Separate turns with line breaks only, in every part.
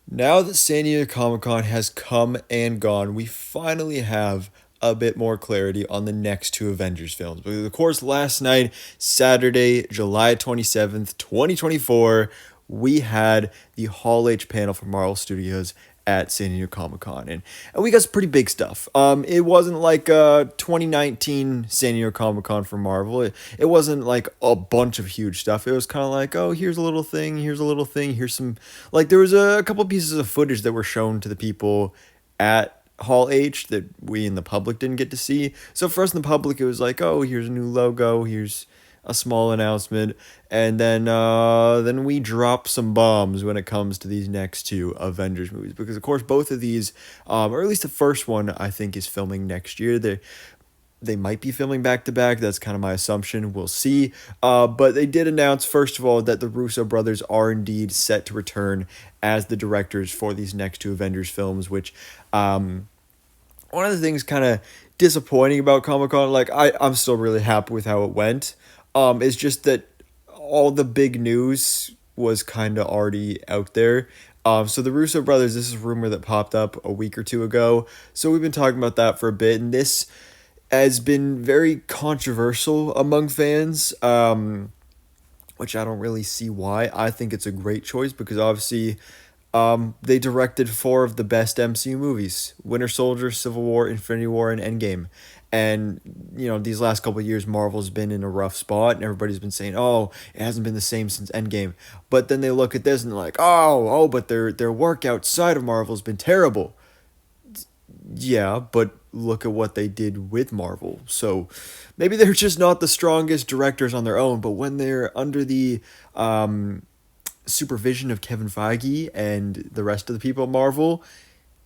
Now that San Diego Comic-Con has come and gone, we finally have a bit more clarity on the next two Avengers films. Because of course, last night, Saturday, July 27th, 2024, we had the Hall H panel for Marvel Studios at San Diego Comic Con, and we got some pretty big stuff. It wasn't like 2019 San Diego Comic Con for Marvel. It wasn't like a bunch of huge stuff. It was kind of like, oh, here's a little thing, here's a little thing, here's some, like there was a couple pieces of footage that were shown to the people at Hall H that we in the public didn't get to see. So for us in the public, it was like, oh, here's a new logo, here's a small announcement, and then we drop some bombs when it comes to these next two Avengers movies, because of course both of these, or at least the first one, I think is filming next year. They might be filming back to back. That's kind of my assumption. We'll see. But they did announce, first of all, that the Russo brothers are indeed set to return as the directors for these next two Avengers films, which one of the things kind of disappointing about Comic Con, like I'm still really happy with how it went. Is just that all the big news was kind of already out there. So the Russo brothers, this is a rumor that popped up a week or two ago. So we've been talking about that for a bit, and this has been very controversial among fans. Which I don't really see why. I think it's a great choice because obviously they directed four of the best MCU movies: Winter Soldier, Civil War, Infinity War, and Endgame. And, you know, these last couple of years, Marvel's been in a rough spot, and everybody's been saying, oh, it hasn't been the same since Endgame. But then they look at this and they're like, but their work outside of Marvel's been terrible. Yeah, but look at what they did with Marvel. So maybe they're just not the strongest directors on their own, but when they're under the supervision of Kevin Feige and the rest of the people at Marvel,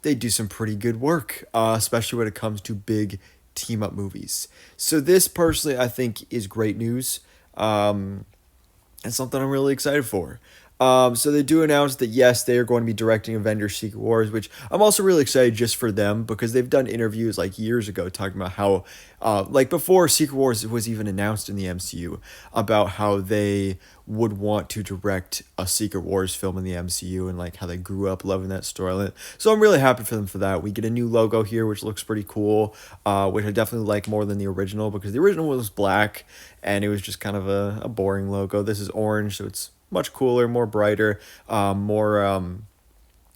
they do some pretty good work, especially when it comes to big team up movies. So this personally, I think, is great news. And something I'm really excited for. So they do announce that yes, they are going to be directing Avengers Secret Wars, which I'm also really excited just for them because they've done interviews like years ago talking about how, like before Secret Wars was even announced in the MCU, about how they would want to direct a Secret Wars film in the MCU and like how they grew up loving that storyline. So I'm really happy for them for that. We get a new logo here, which looks pretty cool, which I definitely like more than the original because the original was black and it was just kind of a boring logo. This is orange, so it's much cooler, more brighter, more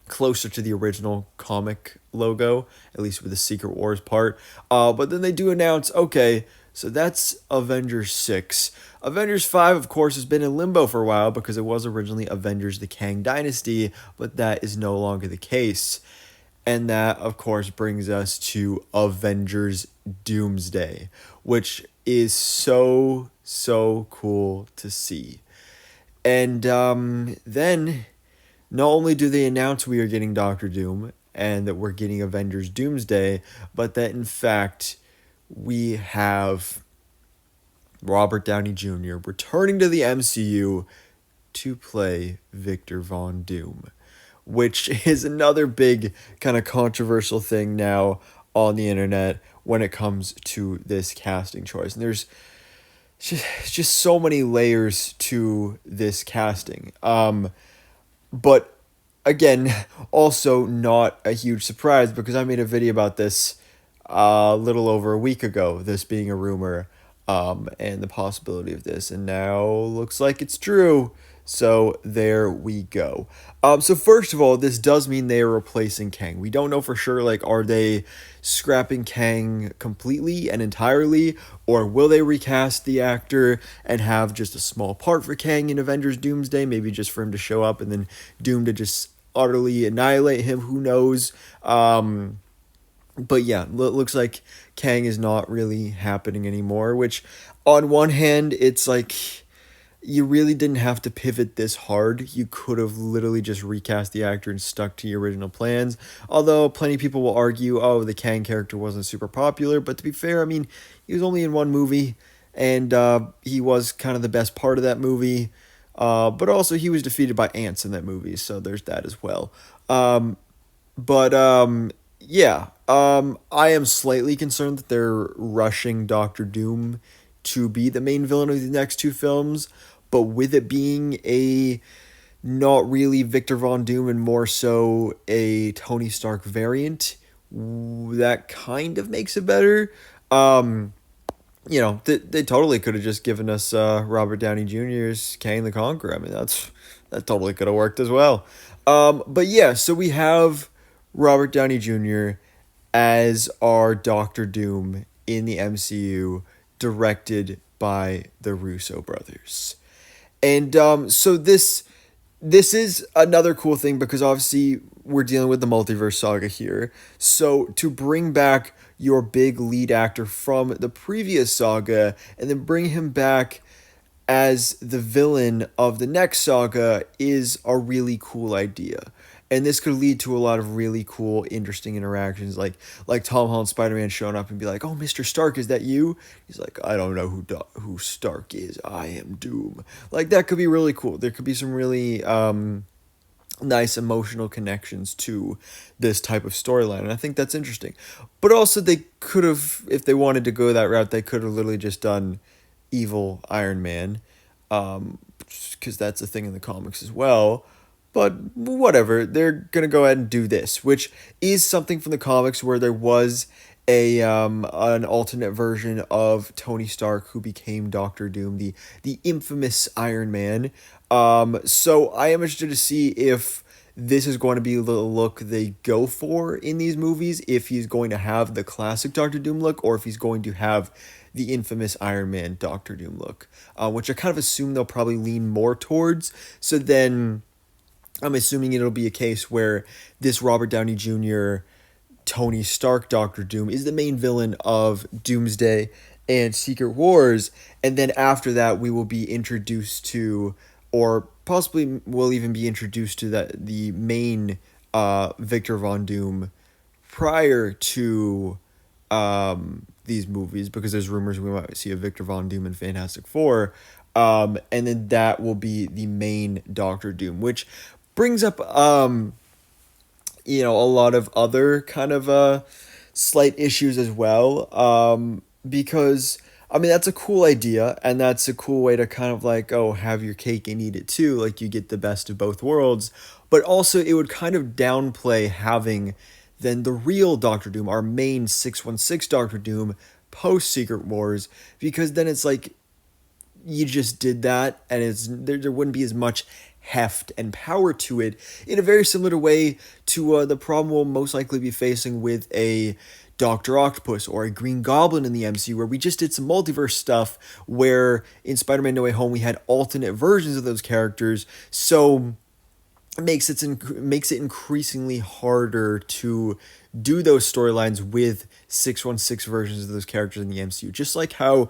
closer to the original comic logo, at least with the Secret Wars part. But then they do announce, okay, so that's Avengers 6. Avengers 5, of course, has been in limbo for a while because it was originally Avengers the Kang Dynasty, but that is no longer the case. And that, of course, brings us to Avengers Doomsday, which is so cool to see. And then not only do they announce we are getting Doctor Doom and that we're getting Avengers Doomsday, but that in fact we have Robert Downey Jr. returning to the MCU to play Victor Von Doom, which is another big kind of controversial thing now on the internet when it comes to this casting choice. And there's just so many layers to this casting. But again, also not a huge surprise because I made a video about this a little over a week ago, this being a rumor, and the possibility of this, and now looks like it's true. So there we go. So first of all, this does mean they are replacing Kang. We don't know for sure, like, are they scrapping Kang completely and entirely, or will they recast the actor and have just a small part for Kang in Avengers Doomsday, maybe just for him to show up and then Doom to just utterly annihilate him, who knows. But yeah, looks like Kang is not really happening anymore, which on one hand, it's like you really didn't have to pivot this hard. You could have literally just recast the actor and stuck to your original plans. Although plenty of people will argue, oh, the Kang character wasn't super popular. But to be fair, I mean, he was only in one movie, and he was kind of the best part of that movie. But also he was defeated by ants in that movie, so there's that as well. Yeah, I am slightly concerned that they're rushing Doctor Doom to be the main villain of the next two films, but with it being a not really Victor Von Doom and more so a Tony Stark variant, that kind of makes it better. Um, they totally could have just given us Robert Downey Jr.'s Kang the Conqueror. I mean, that totally could have worked as well. But yeah, so we have Robert Downey Jr. as our Doctor Doom in the MCU, directed by the Russo brothers. And so this is another cool thing because obviously we're dealing with the multiverse saga here. So to bring back your big lead actor from the previous saga and then bring him back as the villain of the next saga is a really cool idea. And this could lead to a lot of really cool, interesting interactions, like Tom Holland Spider-Man showing up and be like, "Oh, Mr. Stark, is that you?" He's like, "I don't know who Stark is. I am Doom." Like that could be really cool. There could be some really nice emotional connections to this type of storyline, and I think that's interesting. But also, they could have, if they wanted to go that route, they could have literally just done evil Iron Man, because that's a thing in the comics as well. But whatever, they're gonna go ahead and do this, which is something from the comics where there was a an alternate version of Tony Stark who became Doctor Doom, the infamous Iron Man. So I am interested to see if this is going to be the look they go for in these movies, if he's going to have the classic Doctor Doom look, or if he's going to have the infamous Iron Man Doctor Doom look, which I kind of assume they'll probably lean more towards. So then I'm assuming it'll be a case where this Robert Downey Jr. Tony Stark Doctor Doom is the main villain of Doomsday and Secret Wars, and then after that we will be introduced to, or possibly will even be introduced to, the main Victor Von Doom prior to these movies, because there's rumors we might see a Victor Von Doom in Fantastic Four, and then that will be the main Doctor Doom, which brings up a lot of other kind of slight issues as well, because I mean that's a cool idea, and that's a cool way to kind of like, oh, have your cake and eat it too, like you get the best of both worlds. But also it would kind of downplay having then the real Doctor Doom, our main 616 Doctor Doom post Secret Wars, because then it's like you just did that, and there wouldn't be as much heft and power to it, in a very similar way to the problem we'll most likely be facing with a Dr. Octopus or a Green Goblin in the MCU, where we just did some multiverse stuff, where in Spider-Man No Way Home we had alternate versions of those characters, so it makes it increasingly harder to do those storylines with 616 versions of those characters in the MCU. Just like how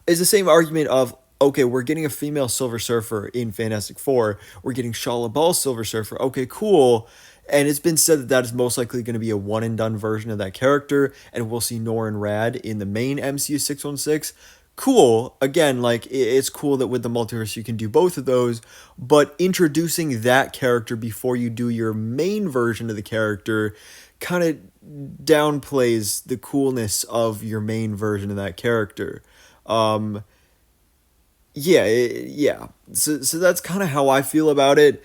is the same argument of, okay, we're getting a female Silver Surfer in Fantastic Four, we're getting Shia LaBeouf's Silver Surfer, okay, cool, and it's been said that that is most likely going to be a one-and-done version of that character, and we'll see Norrin Rad in the main MCU 616, cool. Again, like, it's cool that with the multiverse you can do both of those, but introducing that character before you do your main version of the character kind of downplays the coolness of your main version of that character. Yeah. So that's kind of how I feel about it.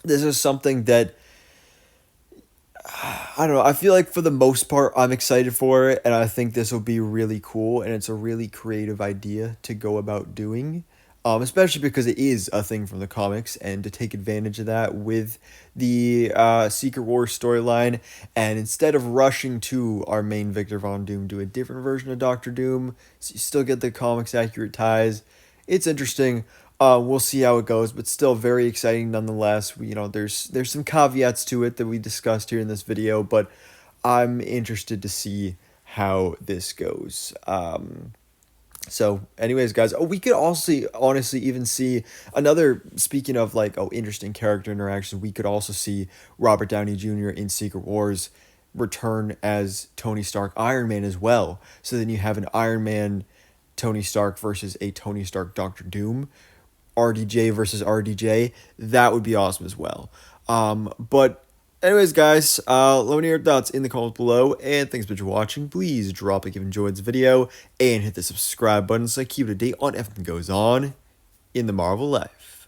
This is something that I don't know. I feel like for the most part, I'm excited for it, and I think this will be really cool, and it's a really creative idea to go about doing, especially because it is a thing from the comics, and to take advantage of that with the Secret Wars storyline, and instead of rushing to our main Victor Von Doom, do a different version of Doctor Doom, so you still get the comics accurate ties. It's interesting. We'll see how it goes, but still very exciting nonetheless. There's some caveats to it that we discussed here in this video, but I'm interested to see how this goes. So anyways, guys, we could also honestly even see another, speaking of like, interesting character interactions, we could also see Robert Downey Jr. in Secret Wars return as Tony Stark Iron Man as well. So then you have an Iron Man Tony Stark versus a Tony Stark Doctor Doom, RDJ versus RDJ. That would be awesome as well. But anyways, guys, let me know your thoughts in the comments below, and thanks for watching. Please drop a like if you enjoyed this video, and hit the subscribe button so I keep up to date on everything that goes on in the Marvel life.